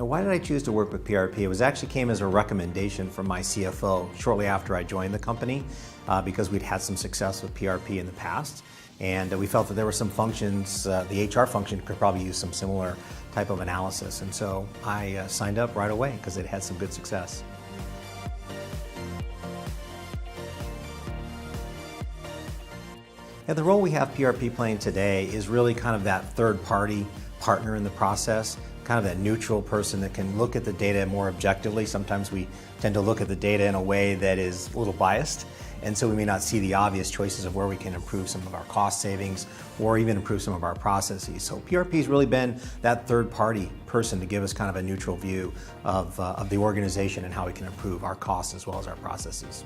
Now, why did I choose to work with PRP? It was actually came as a recommendation from my CFO shortly after I joined the company because we'd had some success with PRP in the past. And we felt that there were some functions, the HR function could probably use some similar type of analysis. And so I signed up right away because it had some good success. Yeah, the role we have PRP playing today is really kind of that third-party partner in the process, kind of that neutral person that can look at the data more objectively. Sometimes we tend to look at the data in a way that is a little biased, and so we may not see the obvious choices of where we can improve some of our cost savings or even improve some of our processes. So PRP has really been that third-party person to give us kind of a neutral view of the organization and how we can improve our costs as well as our processes.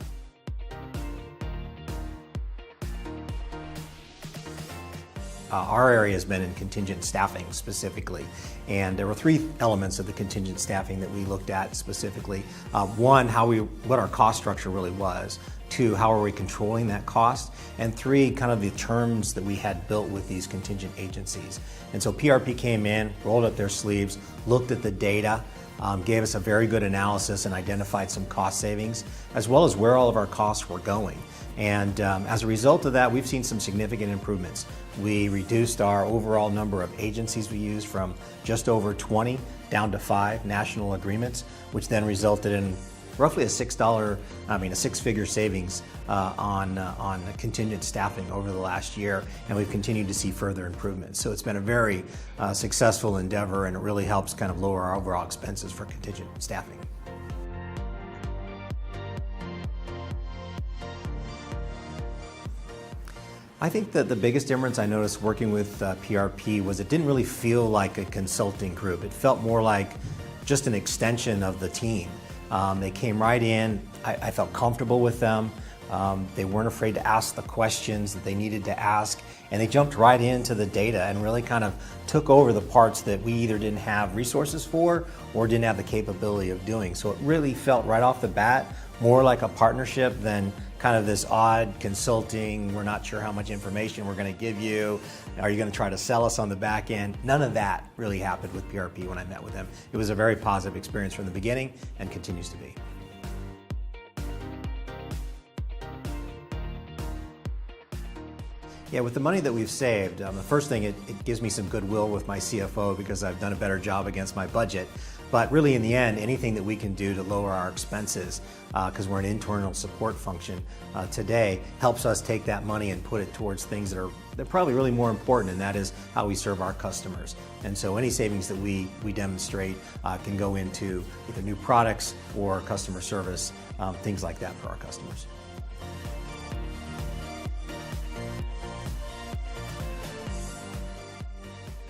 Our area has been in contingent staffing specifically, and there were three elements of the contingent staffing that we looked at specifically. One, what our cost structure really was. Two, how are we controlling that cost? And three, kind of the terms that we had built with these contingent agencies. And so PRP came in, rolled up their sleeves, looked at the data, gave us a very good analysis and identified some cost savings, as well as where all of our costs were going. And as a result of that, we've seen some significant improvements. We reduced our overall number of agencies we use from just over 20 down to 5 national agreements, which then resulted in roughly a six-figure savings on contingent staffing over the last year, and we've continued to see further improvements. So it's been a very successful endeavor, and it really helps kind of lower our overall expenses for contingent staffing. I think that the biggest difference I noticed working with PRP was it didn't really feel like a consulting group. It felt more like just an extension of the team. They came right in. I felt comfortable with them. They weren't afraid to ask the questions that they needed to ask, and they jumped right into the data and really kind of took over the parts that we either didn't have resources for or didn't have the capability of doing. So it really felt right off the bat more like a partnership than kind of this odd consulting, we're not sure how much information we're going to give you, are you going to try to sell us on the back end? None of that really happened with PRP when I met with them. It was a very positive experience from the beginning and continues to be. Yeah, with the money that we've saved, the first thing, it gives me some goodwill with my CFO because I've done a better job against my budget. But really, in the end, anything that we can do to lower our expenses, because we're an internal support function today, helps us take that money and put it towards things that are probably really more important, and that is how we serve our customers. And so any savings that we demonstrate can go into either new products or customer service, things like that for our customers.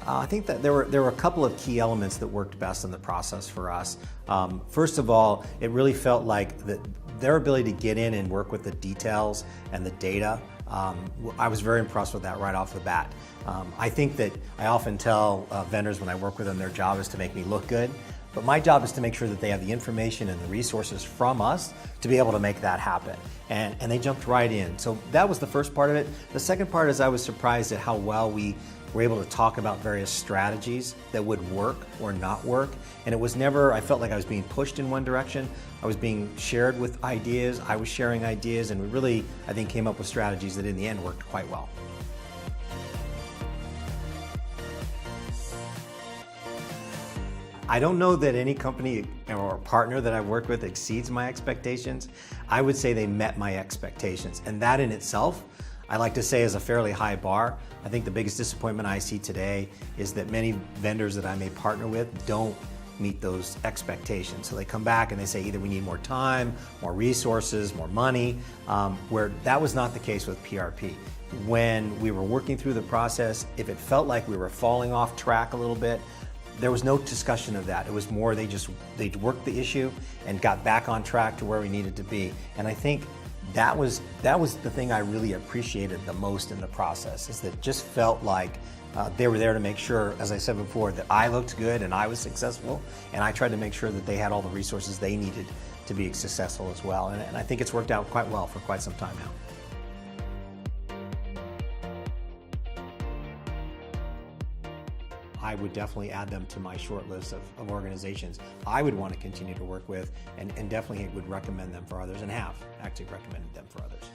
I think that there were a couple of key elements that worked best in the process for us. First of all, it really felt like their ability to get in and work with the details and the data. I was very impressed with that right off the bat. I think that I often tell vendors when I work with them, their job is to make me look good. But my job is to make sure that they have the information and the resources from us to be able to make that happen. And they jumped right in. So that was the first part of it. The second part is I was surprised at how well we were able to talk about various strategies that would work or not work. And it was never, I felt like I was being pushed in one direction. I was being shared with ideas, I was sharing ideas, and we really, I think, came up with strategies that in the end worked quite well. I don't know that any company or partner that I've worked with exceeds my expectations. I would say they met my expectations, and that in itself, I like to say, is a fairly high bar. I think the biggest disappointment I see today is that many vendors that I may partner with don't meet those expectations. So they come back and they say either we need more time, more resources, more money, where that was not the case with PRP. When we were working through the process, if it felt like we were falling off track a little bit, there was no discussion of that. It was more they worked the issue and got back on track to where we needed to be. And I think that was the thing I really appreciated the most in the process, is that it just felt like they were there to make sure, as I said before, that I looked good and I was successful, and I tried to make sure that they had all the resources they needed to be successful as well. And I think it's worked out quite well for quite some time now. I would definitely add them to my short list of organizations I would want to continue to work with, and definitely would recommend them for others, and have actually recommended them for others.